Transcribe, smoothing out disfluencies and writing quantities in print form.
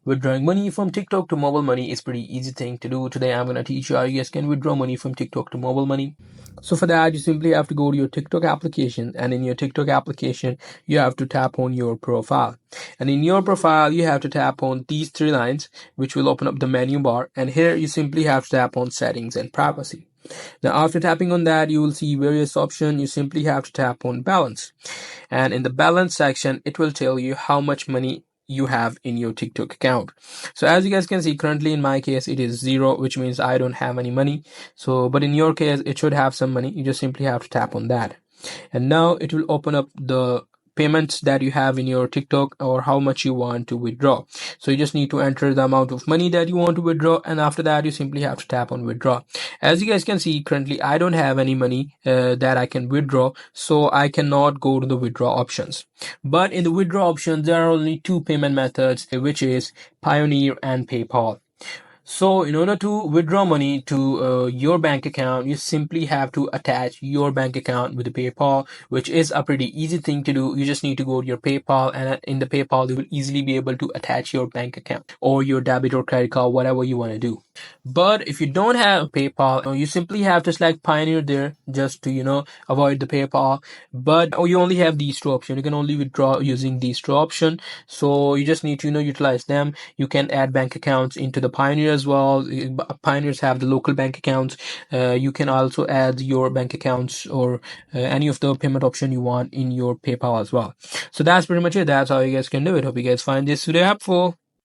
Withdrawing money from TikTok to mobile money is pretty easy thing to do. Today I'm gonna teach you how you guys can withdraw money from TikTok to mobile money. So for that, you simply have to go to your TikTok application, and in your TikTok application, you have to tap on your profile. And in your profile, you have to tap on these three lines, which will open up the menu bar. And here you simply have to tap on settings and privacy. Now, after tapping on that, you will see various options. You simply have to tap on balance. And in the balance section, it will tell you how much money you have in your TikTok account. So as you guys can see, currently in my case, it is zero, which means I don't have any money. So, but in your case, it should have some money. You just simply have to tap on that. And now it will open up the payments that you have in your TikTok or how much you want to withdraw. So you just need to enter the amount of money that you want to withdraw, and after that you simply have to tap on withdraw. As you guys can see, currently I don't have any money that I can withdraw, so I cannot go to the withdraw options. But in the withdraw options, there are only two payment methods, which is Pioneer and PayPal. So in order to withdraw money to your bank account, you simply have to attach your bank account with the PayPal, which is a pretty easy thing to do. You just need to go to your PayPal, and in the PayPal, you will easily be able to attach your bank account or your debit or credit card, whatever you want to do. But if you don't have PayPal, you simply have to select Pioneer there just to, avoid the PayPal. But you only have these two options. You can only withdraw using these two options. So you just need to, utilize them. You can add bank accounts into the Pioneer as well. Pioneers have the local bank accounts. You can also add your bank accounts or any of the payment option you want in your PayPal as well. So that's pretty much it. That's how you guys can do it. Hope you guys find this video helpful.